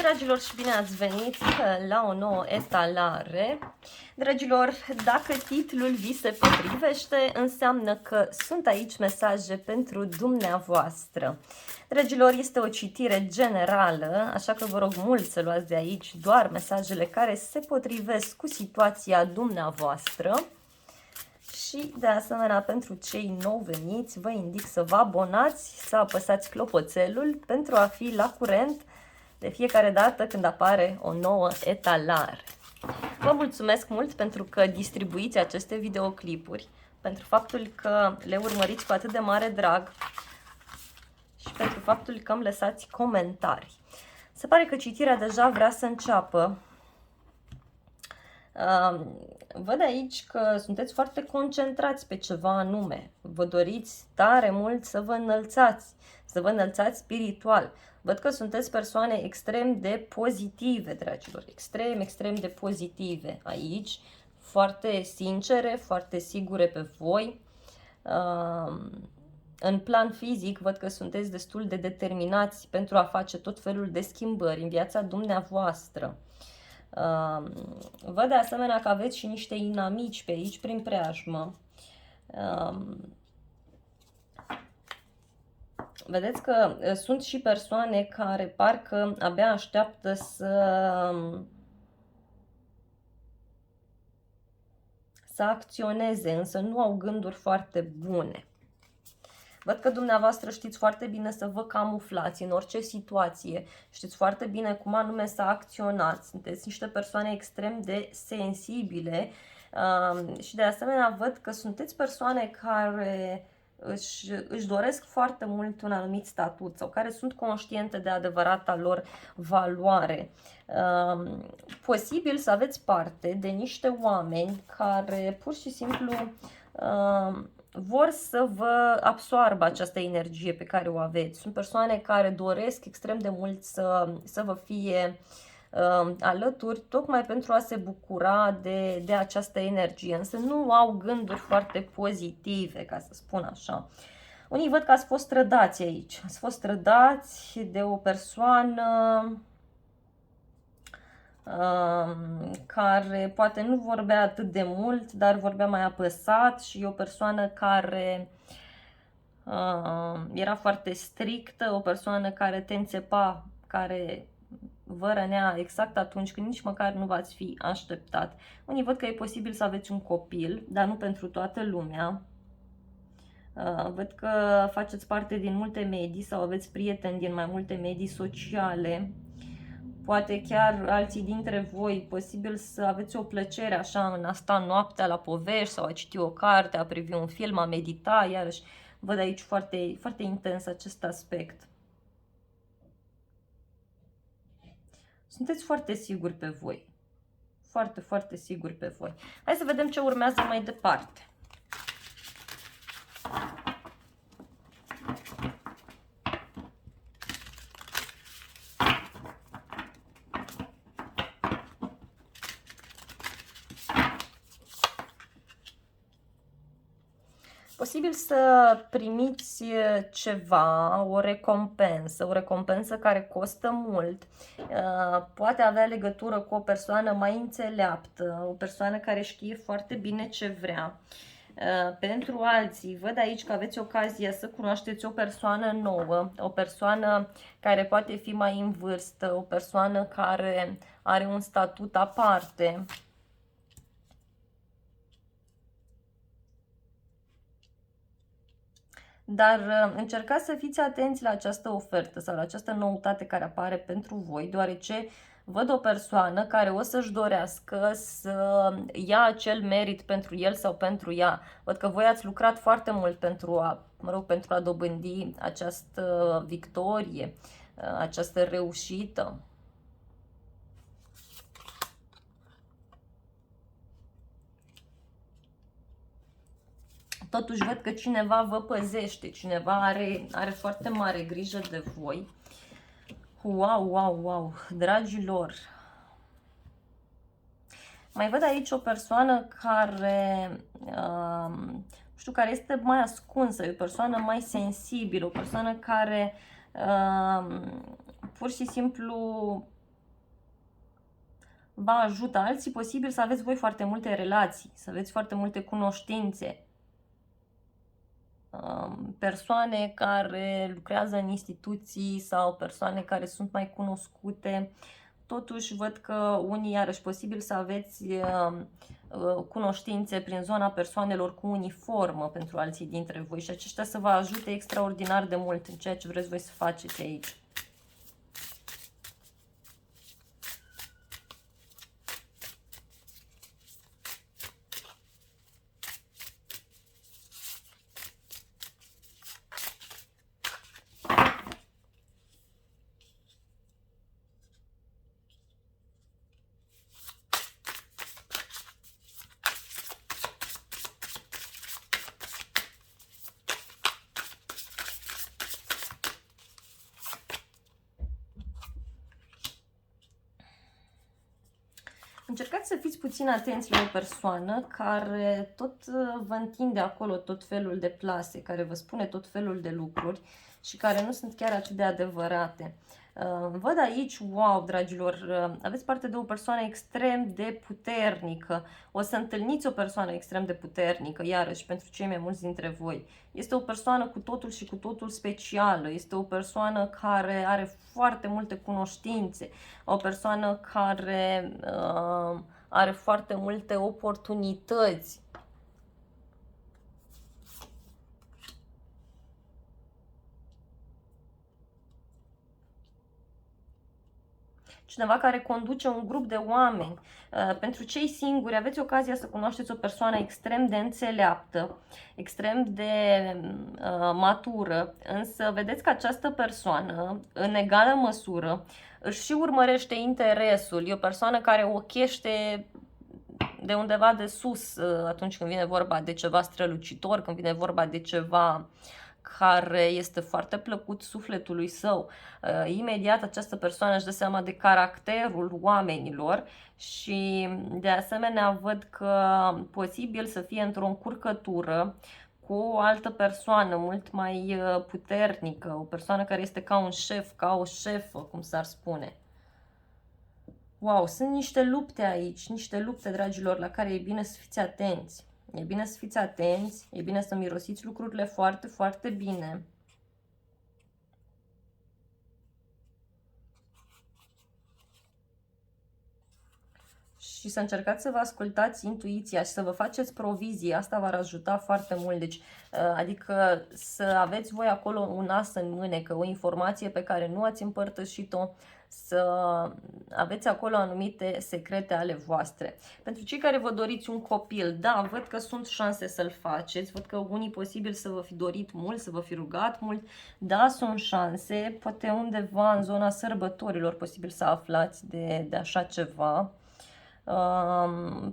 Dragilor, și bine ați venit la o nouă etalare. Dragilor, dacă titlul vi se potrivește, înseamnă că sunt aici mesaje pentru dumneavoastră. Dragilor, este o citire generală, așa că vă rog mult să luați de aici doar mesajele care se potrivesc cu situația dumneavoastră. Și de asemenea, pentru cei nou veniți, vă indic să vă abonați, să apăsați clopoțelul pentru a fi la curent de fiecare dată când apare o nouă etalare. Vă mulțumesc mult pentru că distribuiți aceste videoclipuri, pentru faptul că le urmăriți cu atât de mare drag și pentru faptul că îmi lăsați comentarii. Se pare că citirea deja vrea să înceapă. Văd aici că sunteți foarte concentrați pe ceva anume. Vă doriți tare mult să vă înălțați spiritual. Văd că sunteți persoane extrem de pozitive, dragilor, extrem de pozitive aici, foarte sincere, foarte sigure pe voi. În plan fizic, văd că sunteți destul de determinați pentru a face tot felul de schimbări în viața dumneavoastră. Văd de asemenea că aveți și niște inamici pe aici prin preajmă. Vedeți că sunt și persoane care parcă abia așteaptă să acționeze, însă nu au gânduri foarte bune. Văd că dumneavoastră știți foarte bine să vă camuflați în orice situație, știți foarte bine cum anume să acționați, sunteți niște persoane extrem de sensibile și de asemenea văd că sunteți persoane care își doresc foarte mult un anumit statut sau care sunt conștiente de adevărata lor valoare. Posibil să aveți parte de niște oameni care pur și simplu vor să vă absoarbă această energie pe care o aveți. Sunt persoane care doresc extrem de mult să vă fie alături, tocmai pentru a se bucura de această energie, însă nu au gânduri foarte pozitive, ca să spun așa. Unii văd că ați fost trădați aici, ați fost trădați de o persoană care poate nu vorbea atât de mult, dar vorbea mai apăsat, și o persoană care era foarte strictă, o persoană care te înțepa, care vă rănea exact atunci când nici măcar nu v-ați fi așteptat. Unii văd că e posibil să aveți un copil, dar nu pentru toată lumea. Văd că faceți parte din multe medii sau aveți prieteni din mai multe medii sociale. Poate chiar alții dintre voi, posibil să aveți o plăcere așa în a sta noaptea la povești sau a citi o carte, a privi un film, a medita, iarăși văd aici foarte, foarte intens acest aspect. Sunteți foarte siguri pe voi. Foarte, foarte siguri pe voi. Hai să vedem ce urmează mai departe. Posibil să primiți ceva, o recompensă care costă mult. Poate avea legătură cu o persoană mai înțeleaptă, o persoană care știe foarte bine ce vrea. Pentru alții, văd aici că aveți ocazia să cunoașteți o persoană nouă, o persoană care poate fi mai în vârstă, o persoană care are un statut aparte. Dar încercați să fiți atenți la această ofertă sau la această noutate care apare pentru voi, deoarece văd o persoană care o să-și dorească să ia acel merit pentru el sau pentru ea. Văd că voi ați lucrat foarte mult pentru a dobândi această victorie, această reușită. Totuși văd că cineva vă păzește, cineva are foarte mare grijă de voi. Wow, dragilor! Mai văd aici o persoană care, nu știu, care este mai ascunsă, o persoană mai sensibilă, o persoană care pur și simplu vă ajută. Alții posibil să aveți voi foarte multe relații, să aveți foarte multe cunoștințe, persoane care lucrează în instituții sau persoane care sunt mai cunoscute. Totuși văd că unii, iarăși, posibil să aveți cunoștințe prin zona persoanelor cu uniformă pentru alții dintre voi și aceștia să vă ajute extraordinar de mult în ceea ce vreți voi să faceți aici. Încercați să fiți puțin atenți la o persoană care tot vă întinde acolo tot felul de plase, care vă spune tot felul de lucruri și care nu sunt chiar atât de adevărate. Văd aici, wow, dragilor, aveți parte de o persoană extrem de puternică. O să întâlniți o persoană extrem de puternică, iarăși, pentru cei mai mulți dintre voi. Este o persoană cu totul și cu totul specială. Este o persoană care are foarte multe cunoștințe. O persoană care are foarte multe oportunități. Cineva care conduce un grup de oameni. Pentru cei singuri, aveți ocazia să cunoașteți o persoană extrem de înțeleaptă, extrem de matură, însă vedeți că această persoană, în egală măsură, își și urmărește interesul. E o persoană care ochește de undeva de sus atunci când vine vorba de ceva strălucitor, când vine vorba de ceva care este foarte plăcut sufletului său. Imediat această persoană își dă seama de caracterul oamenilor și de asemenea văd că posibil să fie într-o încurcătură cu o altă persoană mult mai puternică, o persoană care este ca un șef, ca o șefă, cum s-ar spune. Wow, sunt niște lupte aici, niște lupte, dragilor, la care e bine să fiți atenți. E bine să fiți atenți, e bine să mirosiți lucrurile foarte, foarte bine. Și să încercați să vă ascultați intuiția și să vă faceți provizii. Asta v-ar ajuta foarte mult. Deci, adică să aveți voi acolo un as în mânecă, o informație pe care nu ați împărtășit-o, să aveți acolo anumite secrete ale voastre. Pentru cei care vă doriți un copil, da, văd că sunt șanse să-l faceți, văd că unii posibil să vă fi dorit mult, să vă fi rugat mult, da, sunt șanse, poate undeva în zona sărbătorilor posibil să aflați de așa ceva.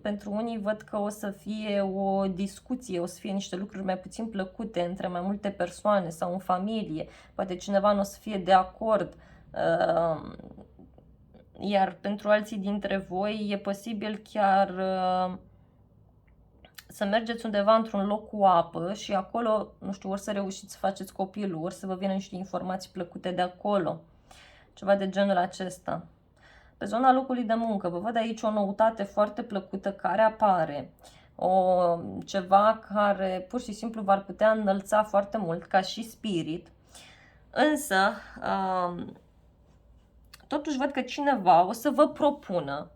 Pentru unii văd că o să fie o discuție, o să fie niște lucruri mai puțin plăcute între mai multe persoane sau în familie, poate cineva nu o să fie de acord, iar pentru alții dintre voi e posibil chiar să mergeți undeva într-un loc cu apă și acolo, nu știu, ori să reușiți să faceți copilul, ori să vă vină niște informații plăcute de acolo, ceva de genul acesta. Pe zona locului de muncă, vă văd aici o noutate foarte plăcută care apare, ceva care pur și simplu v-ar putea înălța foarte mult ca și spirit, însă totuși văd că cineva o să vă propună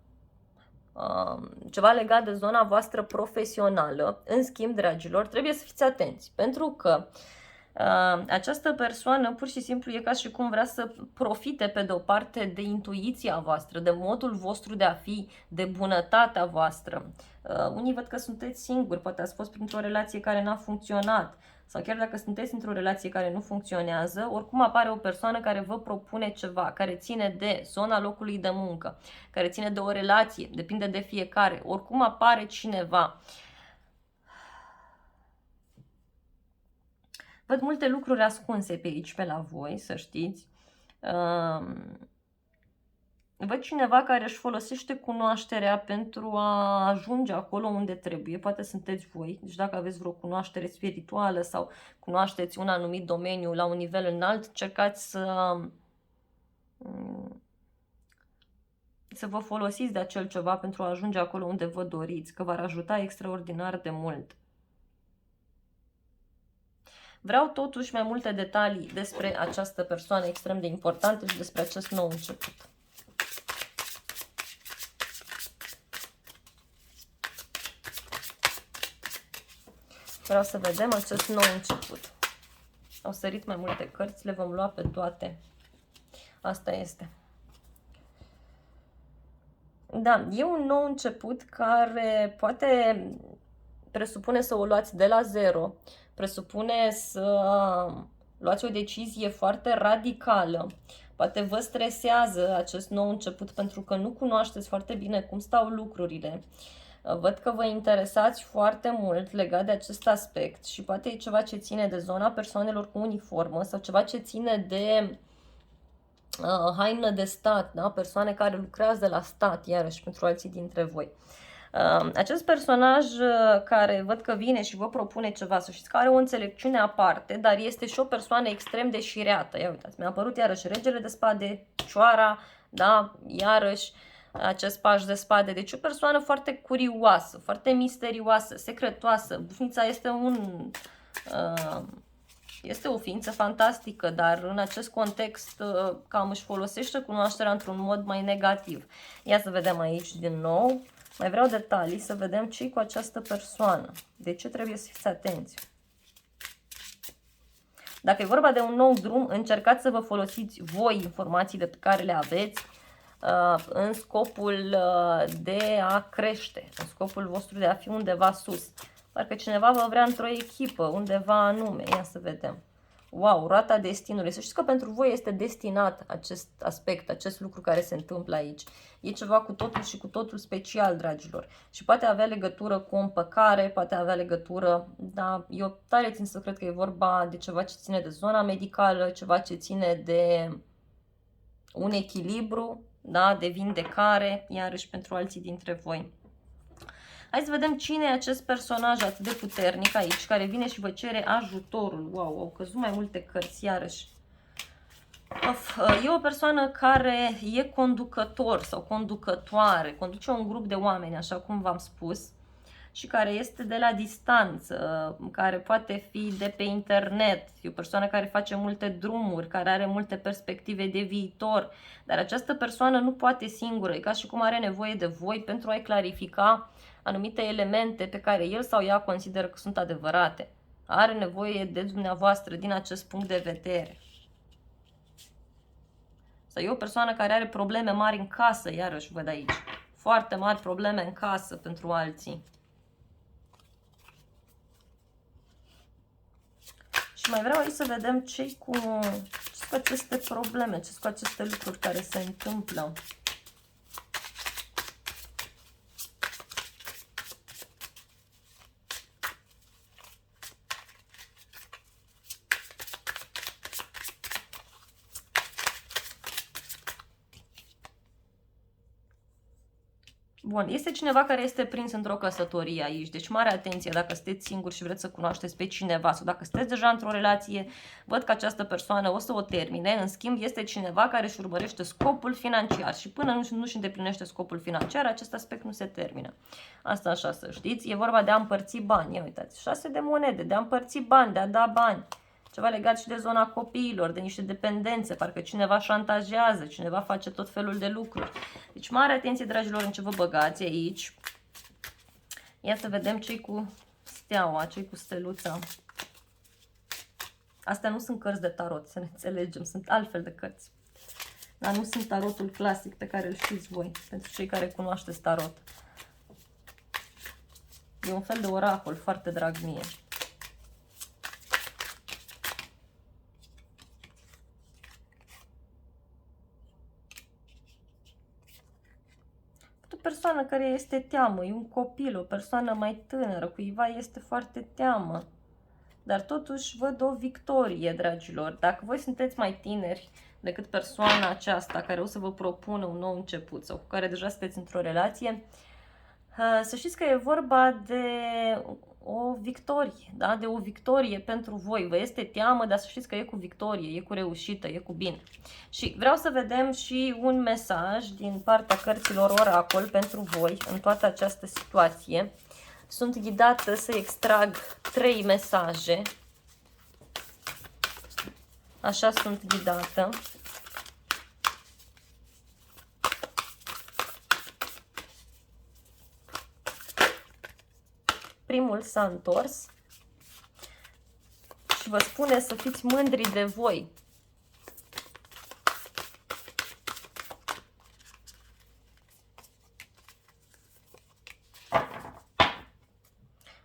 ceva legat de zona voastră profesională. În schimb, dragilor, trebuie să fiți atenți, pentru că această persoană pur și simplu e ca și cum vrea să profite pe de o parte de intuiția voastră, de modul vostru de a fi, de bunătatea voastră. Unii văd că sunteți singuri, poate ați fost printr-o relație care n-a funcționat, sau chiar dacă sunteți într-o relație care nu funcționează, oricum apare o persoană care vă propune ceva, care ține de zona locului de muncă, care ține de o relație, depinde de fiecare, oricum apare cineva. Văd multe lucruri ascunse pe aici, pe la voi, să știți. Văd cineva care își folosește cunoașterea pentru a ajunge acolo unde trebuie. Poate sunteți voi. Deci dacă aveți vreo cunoaștere spirituală sau cunoașteți un anumit domeniu la un nivel înalt, încercați să vă folosiți de acel ceva pentru a ajunge acolo unde vă doriți, că v-ar ajuta extraordinar de mult. Vreau totuși mai multe detalii despre această persoană extrem de importantă și despre acest nou început. Vreau să vedem acest nou început. Au sărit mai multe cărți, le vom lua pe toate. Asta este. Da, e un nou început care poate presupune să o luați de la zero, presupune să luați o decizie foarte radicală. Poate vă stresează acest nou început pentru că nu cunoașteți foarte bine cum stau lucrurile. Văd că vă interesați foarte mult legat de acest aspect și poate e ceva ce ține de zona persoanelor cu uniformă sau ceva ce ține de haină de stat, da? Persoane care lucrează la stat, iarăși pentru alții dintre voi. Acest personaj care văd că vine și vă propune ceva, să știți că are o înțelepciune aparte, dar este și o persoană extrem de șireată. Ia uitați, mi-a apărut iarăși regele de spade, cioara, da, iarăși acest paș de spade. Deci o persoană foarte curioasă, foarte misterioasă, secretoasă. Bufnița este o ființă fantastică, dar în acest context cam își folosește cunoașterea într-un mod mai negativ. Ia să vedem aici din nou. Mai vreau detalii să vedem ce-i cu această persoană. De ce trebuie să fiți atenți? Dacă e vorba de un nou drum, încercați să vă folosiți voi informațiile pe care le aveți în scopul de a crește, în scopul vostru de a fi undeva sus. Parcă cineva vă vrea într-o echipă, undeva anume. Ia să vedem. Wow, roata destinului. Să știți că pentru voi este destinat acest aspect, acest lucru care se întâmplă aici. E ceva cu totul și cu totul special, dragilor. Și poate avea legătură cu o împăcare, poate avea legătură, da, eu tare țin să cred că e vorba de ceva ce ține de zona medicală, ceva ce ține de un echilibru, da, de vindecare, iarăși pentru alții dintre voi. Hai să vedem cine e acest personaj atât de puternic aici, care vine și vă cere ajutorul. Wow, au căzut mai multe cărți, iarăși. E o persoană care e conducător sau conducătoare, conduce un grup de oameni, așa cum v-am spus, și care este de la distanță, care poate fi de pe internet, e o persoană care face multe drumuri, care are multe perspective de viitor, dar această persoană nu poate singură, e ca și cum are nevoie de voi pentru a-i clarifica anumite elemente pe care el sau ea consideră că sunt adevărate. Are nevoie de dumneavoastră din acest punct de vedere. Sau e o persoană care are probleme mari în casă, iarăși văd aici. Foarte mari probleme în casă pentru alții. Și mai vreau aici să vedem ce-i cu aceste probleme, ce-i cu aceste lucruri care se întâmplă. Bun, este cineva care este prins într-o căsătorie aici, deci mare atenție dacă sunteți singuri și vreți să cunoașteți pe cineva sau dacă sunteți deja într-o relație, văd că această persoană o să o termine, în schimb este cineva care își urmărește scopul financiar și până nu își îndeplinește scopul financiar, acest aspect nu se termină. Asta așa să știți, e vorba de a împărți bani, ia uitați, 6 de monede, de a împărți bani, de a da bani. Ceva legat și de zona copiilor, de niște dependențe, parcă cineva șantajează, cineva face tot felul de lucruri. Deci mare atenție, dragilor, în ce vă băgați aici. Ia să vedem ce-i cu steaua, ce-i cu steluța. Astea nu sunt cărți de tarot, să ne înțelegem, sunt altfel de cărți. Dar nu sunt tarotul clasic pe care îl știți voi, pentru cei care cunoașteți tarot. E un fel de oracol foarte drag mie. O persoană care este teamă, e un copil, o persoană mai tânără, cuiva este foarte teamă. Dar totuși văd o victorie, dragilor. Dacă voi sunteți mai tineri decât persoana aceasta care o să vă propună un nou început sau cu care deja sunteți într-o relație, Să știți că e vorba de o victorie, da? De o victorie pentru voi. Vă este teamă, dar să știți că e cu victorie, e cu reușită, e cu bine. Și vreau să vedem și un mesaj din partea cărților Oracol pentru voi în toată această situație. Sunt ghidată să extrag 3 mesaje. Așa sunt ghidată. Primul s-a întors și vă spune să fiți mândri de voi.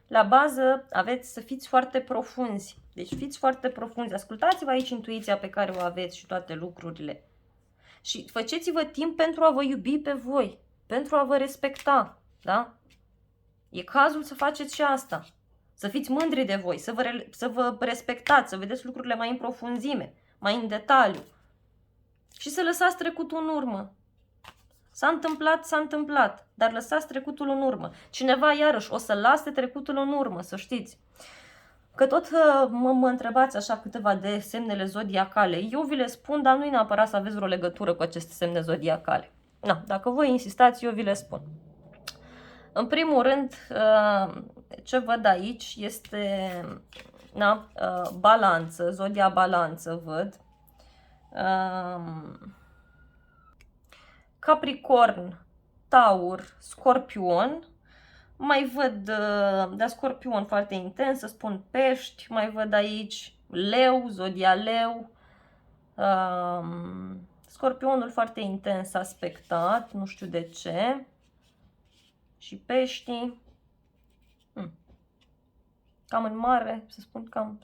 La bază aveți să fiți foarte profunzi. Deci fiți foarte profunzi. Ascultați-vă aici intuiția pe care o aveți și toate lucrurile. Și faceți-vă timp pentru a vă iubi pe voi, pentru a vă respecta, da? E cazul să faceți și asta. Să fiți mândri de voi, să vă respectați, să vedeți lucrurile mai în profunzime, mai în detaliu. Și să lăsați trecutul în urmă. S-a întâmplat, dar lăsați trecutul în urmă. Cineva, iarăși, o să lase trecutul în urmă, să știți. Că tot mă întrebați așa câteva de semnele zodiacale. Eu vi le spun, dar nu-i neapărat să aveți vreo legătură cu aceste semne zodiacale. Na, dacă voi insistați, eu vi le spun. În primul rând, ce văd aici este balanță, zodia balanță văd. Capricorn, Taur, Scorpion. Mai văd de Scorpion foarte intens, să spun Pești. Mai văd aici Leu, zodia Leu. Scorpionul foarte intens aspectat, nu știu de ce. Și Peștii. Cam în mare, să spun, cam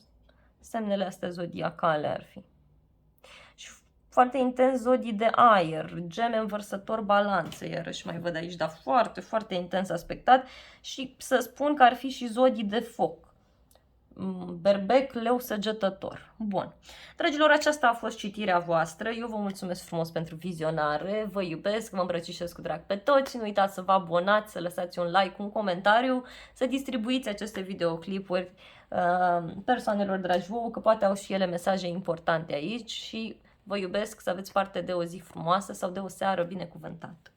semnele astea zodiacale ar fi. Și foarte intens zodii de aer, Geme, Învărsător, Balanță, iarăși mai văd aici, dar foarte, foarte intens aspectat. Și să spun că ar fi și zodii de foc, Berbec, Leu, Săgetător. Bun. Dragilor, aceasta a fost citirea voastră. Eu vă mulțumesc frumos pentru vizionare. Vă iubesc, vă îmbrățișez cu drag pe toți. Nu uitați să vă abonați, să lăsați un like, un comentariu, să distribuiți aceste videoclipuri persoanelor dragi vouă, că poate au și ele mesaje importante aici. Și vă iubesc, să aveți parte de o zi frumoasă sau de o seară binecuvântată.